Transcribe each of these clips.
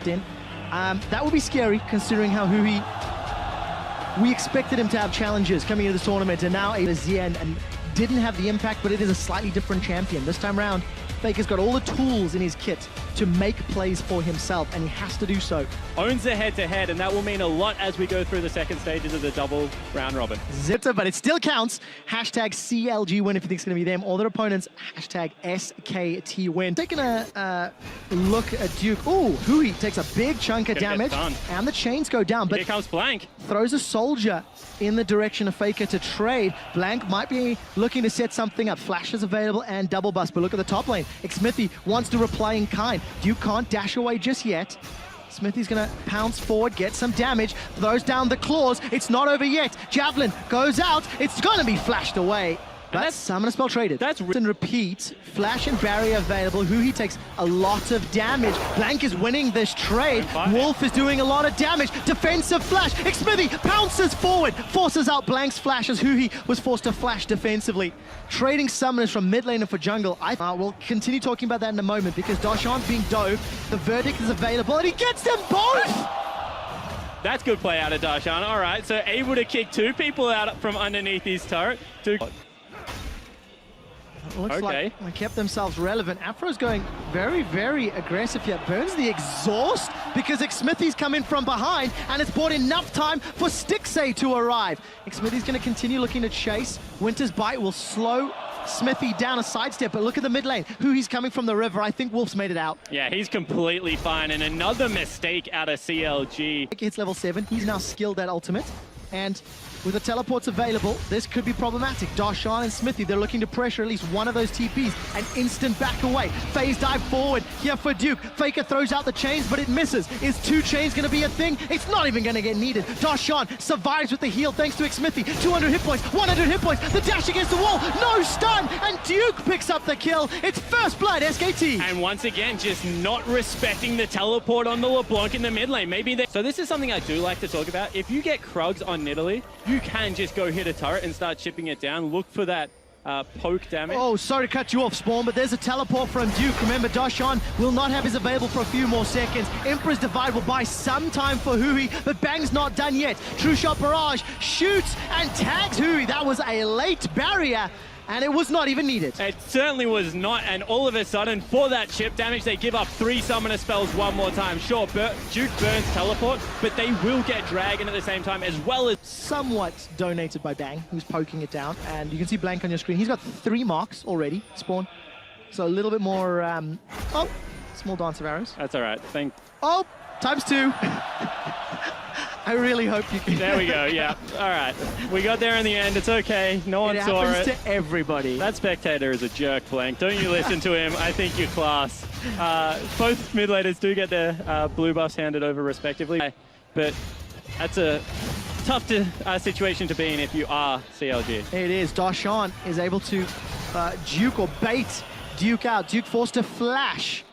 dropped in. That would be scary considering how Huhi, we expected him to have challenges coming into this tournament, and now Azir and didn't have the impact, but it is a slightly different champion. This time around, Faker's got all the tools in his kit to make plays for himself, and he has to do so. Owns the head-to-head, and that will mean a lot as we go through the second stages of the double round robin. Zitter, but it still counts. Hashtag CLG win if you think it's going to be them or their opponents. Hashtag SKT win. Taking a look at Duke. Ooh, Huhi takes a big chunk of damage, and the chains go down. But here comes Blank. Throws a soldier in the direction of Faker to trade. Blank might be looking to set something up. Flash is available and double bust, but look at the top lane. Xmithie wants to reply in kind. Duke can't dash away just yet. Xmithie's gonna pounce forward, get some damage, throws down the claws. It's not over yet. Javelin goes out. It's gonna be flashed away. But summon a spell traded. That's and repeat. Flash and barrier available. Huhi takes a lot of damage. Blank is winning this trade. Wolf is doing a lot of damage. Defensive flash. Xmithie pounces forward, forces out Blank's flash as Huhi was forced to flash defensively. Trading summoners from mid lane and for jungle. We'll continue talking about that in a moment because Darshan's being dove. The verdict is available and he gets them both! That's good play out of Darshan. All right, so able to kick two people out from underneath his turret. Looks like they kept themselves relevant. Aphoro's going very, very aggressive here. Burns the exhaust because Xmithie's coming from behind, and it's bought enough time for Stixxay to arrive. Xmithie's going to continue looking to chase. Winter's Bite will slow Xmithie down a sidestep, but look at the mid lane. Huhi's coming from the river. I think Wolf's made it out. Yeah, he's completely fine, and another mistake out of CLG. He hits level 7. He's now skilled at ultimate, and with the teleports available, this could be problematic. Darshan and Xmithie, they're looking to pressure at least one of those TPs. An instant back away. Phase dive forward here for Duke. Faker throws out the chains, but it misses. Is 2 chains going to be a thing? It's not even going to get needed. Darshan survives with the heal thanks to Xmithie. 200 hit points, 100 hit points. The dash against the wall. No stun, and Duke picks up the kill. It's first blood, SKT. And once again, just not respecting the teleport on the LeBlanc in the mid lane. So this is something I do like to talk about. If you get Krugs on Nidalee, you can just go hit a turret and start chipping it down. Look for that poke damage. Oh, sorry to cut you off, Spawn, but there's a teleport from Duke. Remember, Darshan will not have his available for a few more seconds. Emperor's Divide will buy some time for Huhi, but Bang's not done yet. True Shot Barrage shoots and tags Huhi. That was a late barrier, and it was not even needed. It certainly was not, and all of a sudden, for that chip damage, they give up 3 summoner spells one more time. Sure, Duke burns teleport, but they will get Dragon at the same time, as well as... Somewhat donated by Bang, who's poking it down, and you can see Blank on your screen. He's got 3 marks already, Spawn. So a little bit more... oh, small dance of arrows. That's all right. Oh, ×2. I really hope you can. There we go, yeah. All right. We got there in the end. It's okay. No one saw it. It happens to everybody. That spectator is a jerk, Blank. Don't you listen to him. I think you're class. Both mid laners do get their blue buffs handed over respectively, but that's a tough situation to be in if you are CLG. It is. Darshan is able to juke or bait Duke out. Duke forced to flash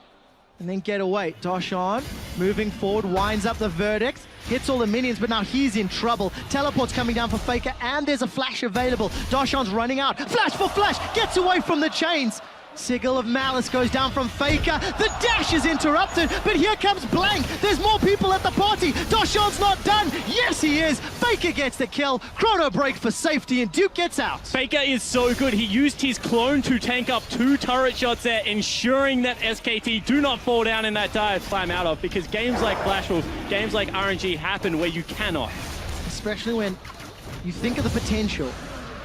and then get away. Darshan moving forward, winds up the verdict, hits all the minions, but now he's in trouble. Teleport's coming down for Faker, and there's a flash available. Darshan's running out. Flash for flash, gets away from the chains. Sigil of Malice goes down from Faker. The dash is interrupted, but here comes Blank. There's more people at the party. Darshan's not done. Yes, he is. Faker gets the kill. Chrono break for safety, and Duke gets out. Faker is so good. He used his clone to tank up 2 turret shots there, ensuring that SKT do not fall down in that dive climb out of, because games like Flash Wolf, games like RNG happen where you cannot. Especially when you think of the potential.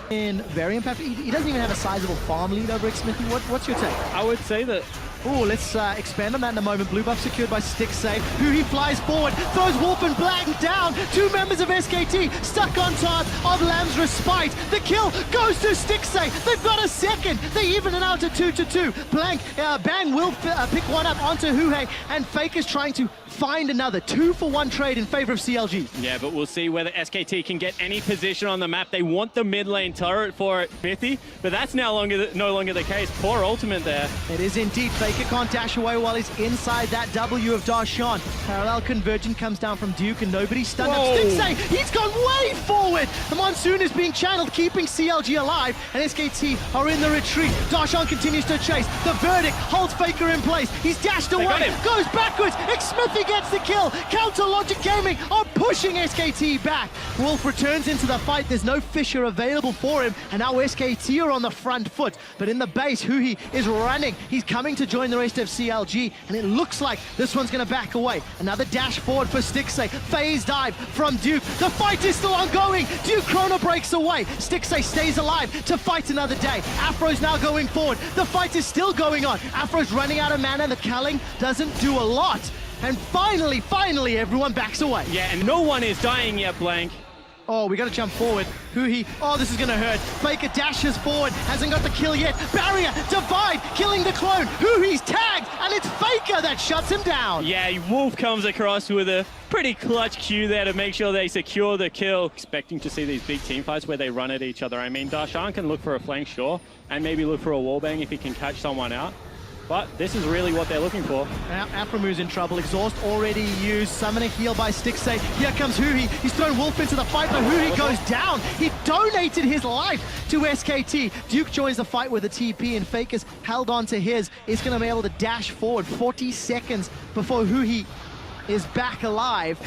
Very impactful. He doesn't even have a sizable farm lead over Xmithie. What's your take? I would say that... Oh, let's expand on that in a moment. Blue buff secured by Stixxay. Huhi flies forward, throws Wolf and Blank down. 2 members of SKT stuck on top of Lamb's Respite. The kill goes to Stixxay. They've got a second. They even it out to 2-2. Bang will pick one up onto Huhi, and Faker's trying to find another 2-for-1 trade in favor of CLG. Yeah, but we'll see whether SKT can get any position on the map. They want the mid lane turret for Xmithie, but that's no longer the case. Poor ultimate there. It is indeed. Faker can't dash away while he's inside that W of Darshan. Parallel convergent comes down from Duke and nobody's stunned up. Stixxay, he's gone way forward. The Monsoon is being channeled, keeping CLG alive, and SKT are in the retreat. Darshan continues to chase. The verdict holds Faker in place. He's dashed away, goes backwards. Xmithie gets the kill. Counter Logic Gaming are pushing SKT back. Wolf returns into the fight. There's no Fisher available for him, and now SKT are on the front foot. But in the base, Huhi is running. He's coming to join the rest of CLG, and it looks like this one's going to back away. Another dash forward for Stixxay. Phase dive from Duke. The fight is still ongoing. Duke chrono breaks away. Stixxay stays alive to fight another day. Afro's now going forward. The fight is still going on. Afro's running out of mana. The culling doesn't do a lot. And finally, everyone backs away. Yeah, and no one is dying yet, Blank. Oh, we gotta jump forward. Huhi, oh, this is gonna hurt. Faker dashes forward, hasn't got the kill yet. Barrier, divide, killing the clone. Huhi's tagged, and it's Faker that shuts him down. Yeah, Wolf comes across with a pretty clutch Q there to make sure they secure the kill. Expecting to see these big team fights where they run at each other. I mean, Darshan can look for a flank, sure, and maybe look for a wallbang if he can catch someone out. But this is really what they're looking for. Now Aphoromoo's in trouble. Exhaust already used. Summon a heal by Stixxay. Here comes Huhi. He's thrown Wolf into the fight, but Huhi goes down. He donated his life to SKT. Duke joins the fight with a TP, and Faker's held on to his. He's going to be able to dash forward 40 seconds before Huhi is back alive.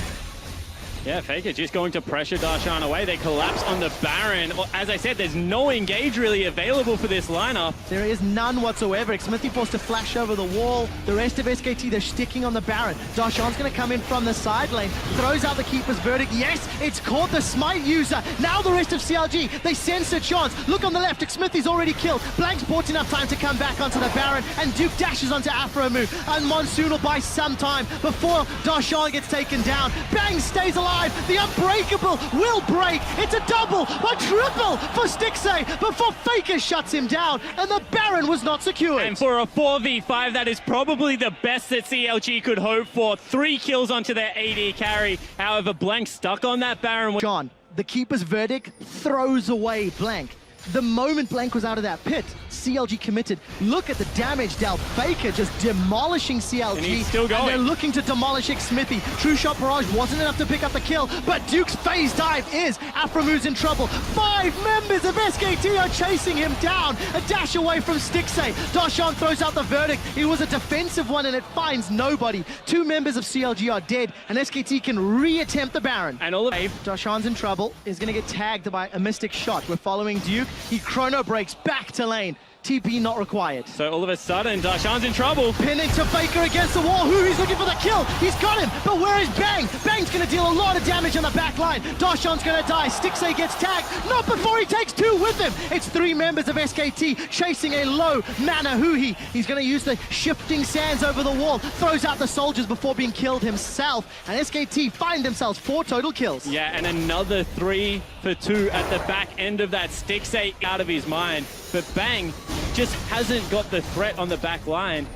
Yeah, Faker just going to pressure Darshan away. They collapse on the Baron. As I said, there's no engage really available for this lineup. There is none whatsoever. Xmithie forced to flash over the wall. The rest of SKT, they're sticking on the Baron. Darshan's going to come in from the side lane. Throws out the Keeper's Verdict. Yes, it's caught the Smite user. Now the rest of CLG, they sense a chance. Look on the left, Xmithie's already killed. Blank's bought enough time to come back onto the Baron, and Duke dashes onto Aphoromoo. And Monsoon will buy some time before Darshan gets taken down. Bang stays alive. The unbreakable will break. It's a double, a triple for Stixxay before Faker shuts him down, and the Baron was not secured. And for a 4v5, that is probably the best that CLG could hope for. 3 kills onto their AD carry. However, Blank stuck on that Baron. John, the Keeper's Verdict throws away Blank. The moment Blank was out of that pit, CLG committed. Look at the damage dealt. Faker just demolishing CLG. And he's still going. And they're looking to demolish Xmithie. True Shot Barrage wasn't enough to pick up the kill, but Duke's phase dive is. Aphoromoo's in trouble. 5 members of SKT are chasing him down. A dash away from Stixxay. Darshan throws out the verdict. It was a defensive one, and it finds nobody. 2 members of CLG are dead, and SKT can re-attempt the Baron. And all of Darshan's in trouble. Is going to get tagged by a Mystic Shot. We're following Duke. He chrono breaks back to lane. TP not required. So all of a sudden, Darshan's in trouble. Pin into Faker against the wall. Huhi's looking for the kill. He's got him, but where is Bang? Bang's going to deal a lot of damage on the back line. Darshan's going to die. Stixxay gets tagged. Not before he takes 2 with him. It's 3 members of SKT chasing a low mana Huhi. He's going to use the shifting sands over the wall. Throws out the soldiers before being killed himself. And SKT find themselves 4 total kills. Yeah, and another 3 for 2 at the back end of that. Stixxay out of his mind. But Bang just hasn't got the threat on the back line.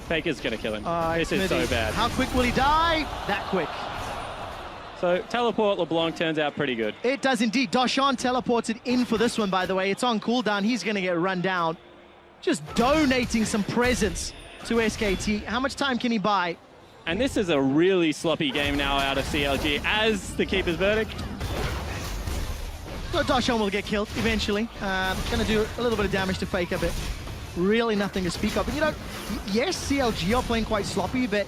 Faker's gonna kill him. This is so bad. How quick will he die? That quick. So teleport LeBlanc turns out pretty good. It does indeed. Darshan teleported in for this one, by the way. It's on cooldown. He's gonna get run down. Just donating some presence to SKT. How much time can he buy? And this is a really sloppy game now out of CLG as the Keeper's Verdict. So Darshan will get killed eventually. Gonna do a little bit of damage to Faker, but really nothing to speak of. But you know, yes, CLG are playing quite sloppy, but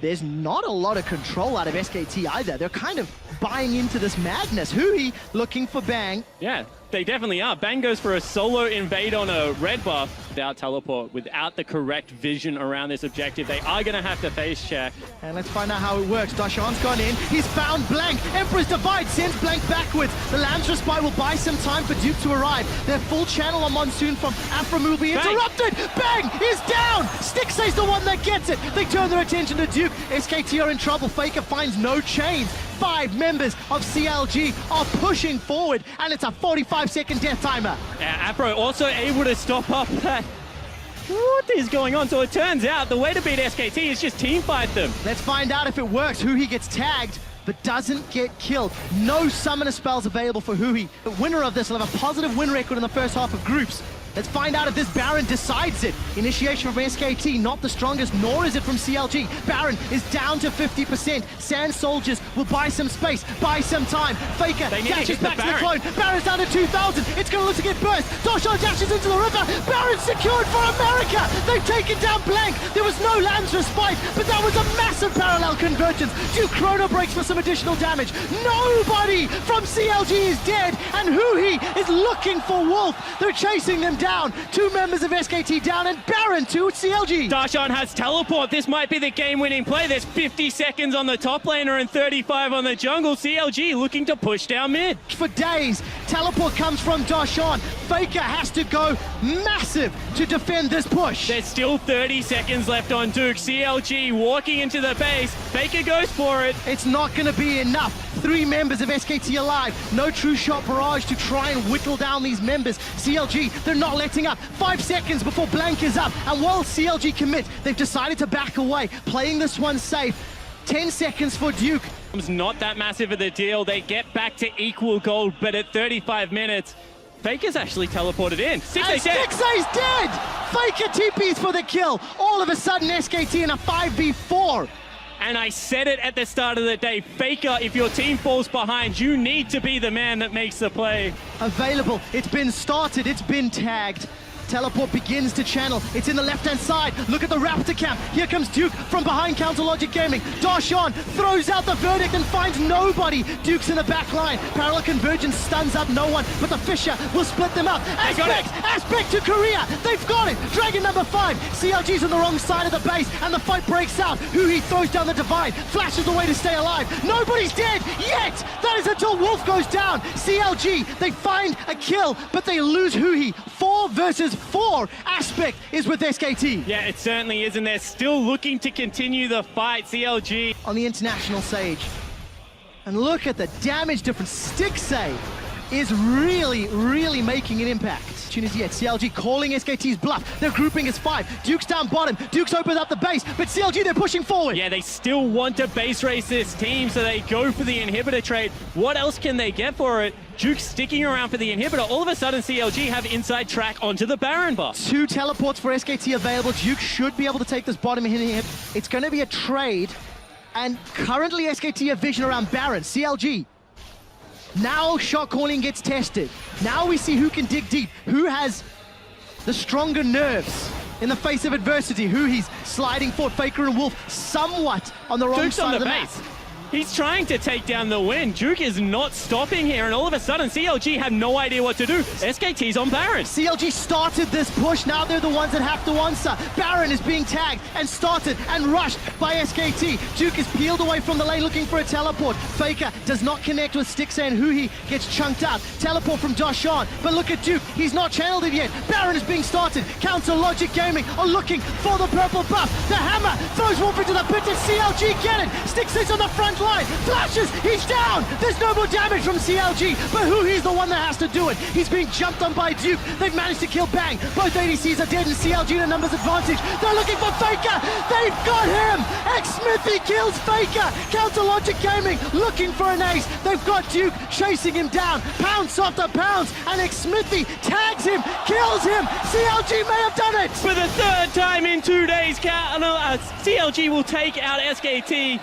there's not a lot of control out of SKT either. They're kind of buying into this madness. Huhi looking for Bang. Yeah, they definitely are. Bang goes for a solo invade on a red buff. Without teleport, without the correct vision around this objective, they are going to have to face check. And let's find out how it works. Darshan's gone in. He's found Blank. Emperor's Divide sends Blank backwards. The Lamb's Respite will buy some time for Duke to arrive. Their full channel on Monsoon from Aphoromoo will be interrupted. Bang is down. Stixxay's the one that gets it. They turn their attention to Duke. SKT are in trouble. Faker finds no chains. 5 members of CLG are pushing forward, and it's a 45-second death timer. Aphro also able to stop up that. What is going on? So it turns out the way to beat SKT is just team fight them. Let's find out if it works. Huhi gets tagged, but doesn't get killed. No summoner spells available for Huhi. The winner of this will have a positive win record in the first half of groups. Let's find out if this Baron decides it. Initiation from SKT, not the strongest, nor is it from CLG. Baron is down to 50%. Sand Soldiers will buy some space, buy some time. Faker dashes back to the clone. Baron's down to 2,000. It's going to look to get burst. Darshan dashes into the river. Baron's secured for America. They've taken down Blank. There was no Lance respite, but that was a massive parallel convergence. Duke Chrono breaks for some additional damage. Nobody from CLG is dead, and Huhi is looking for Wolf. They're chasing them down. 2 members of SKT down, and Baron to CLG. Darshan has teleport. This might be the game-winning play. There's 50 seconds on the top laner and 35 on the jungle. CLG looking to push down mid. For days, teleport comes from Darshan. Faker has to go massive to defend this push. There's still 30 seconds left on Duke. CLG walking into the base. Faker goes for it. It's not going to be enough. 3 members of SKT alive. No true shot barrage to try and whittle down these members. CLG, they're not letting up. 5 seconds before Blank is up. And while CLG commit, they've decided to back away, playing this one safe. 10 seconds for Duke. It's not that massive of the deal. They get back to equal gold, but at 35 minutes, Faker's actually teleported in. Stixxay's dead. Stixxay's dead! Faker TPs for the kill. All of a sudden, SKT in a 5v4. And I said it at the start of the day, Faker, if your team falls behind, you need to be the man that makes the play. Available, it's been started, it's been tagged. Teleport begins to channel. It's in the left-hand side. Look at the Raptor camp. Here comes Duke from behind Counter Logic Gaming. Darshan throws out the verdict and finds nobody. Duke's in the back line. Parallel convergence stuns up no one, but the Fisher will split them up. Aspect to Korea. They've got it. Dragon number 5. CLG's on the wrong side of the base, and the fight breaks out. Huhi throws down the Divine. Flashes away to stay alive. Nobody's dead yet. That is until Wolf goes down. CLG, they find a kill, but they lose Huhi. 4 versus 4. Aspect is with SKT. Yeah, it certainly is, and they're still looking to continue the fight. CLG on the international stage. And look at the damage difference. Stixxay is really making an impact. Opportunity at CLG calling SKT's bluff. Their grouping is 5. Duke's down bottom. Duke's opened up the base, but CLG, they're pushing forward. Yeah, they still want to base race this team, so they go for the inhibitor trade. What else can they get for it? Duke's sticking around for the inhibitor. All of a sudden, CLG have inside track onto the Baron buff. 2 teleports for SKT available. Duke should be able to take this bottom hit. It's going to be a trade, and currently SKT have vision around Baron. CLG. Now shot calling gets tested. Now we see who can dig deep, who has the stronger nerves in the face of adversity. Huhi's sliding forward. Faker and Wolf somewhat on the wrong Duke's side on of the base. map. He's trying to take down the win. Duke is not stopping here, and all of a sudden, CLG have no idea what to do. SKT's on Baron. CLG started this push. Now they're the ones that have to answer. Baron is being tagged and started and rushed by SKT. Duke is peeled away from the lane looking for a teleport. Faker does not connect with Stixxay, and Huhi gets chunked out. Teleport from Darshan, but look at Duke. He's not channeled it yet. Baron is being started. Counter Logic Gaming are looking for the purple buff. The hammer throws Wolf into the pit, and CLG get it. Stixxay's on the front line. Flashes, he's down. There's no more damage from CLG, but Huhi's the one that has to do it. He's being jumped on by Duke. They've managed to kill Bang. Both ADCs are dead, and CLG in a numbers advantage. They're looking for Faker. They've got him. Xmithie kills Faker. Counter Logic Gaming looking for an ace. They've got Duke chasing him down. Pounce after pounce, and Xmithie tags him, kills him. CLG may have done it. For the 3rd time in 2 days, CLG will take out SKT.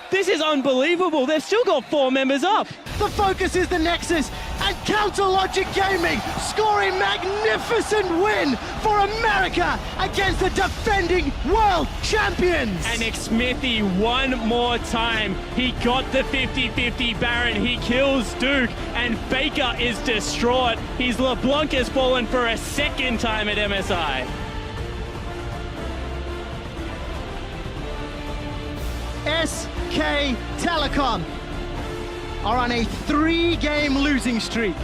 This is unbelievable. They've still got 4 members up. The focus is the Nexus, and Counter Logic Gaming scoring magnificent win for America against the defending world champions. And Xmithie one more time. He got the 50-50 Baron. He kills Duke, and Faker is distraught. His LeBlanc has fallen for a 2nd time at MSI. SK Telecom are on a 3-game losing streak.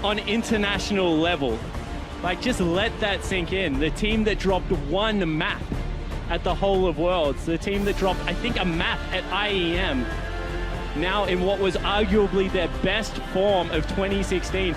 On international level, like, just let that sink in. The team that dropped 1 map at the whole of Worlds, the team that dropped, I think, a map at IEM, now in what was arguably their best form of 2016.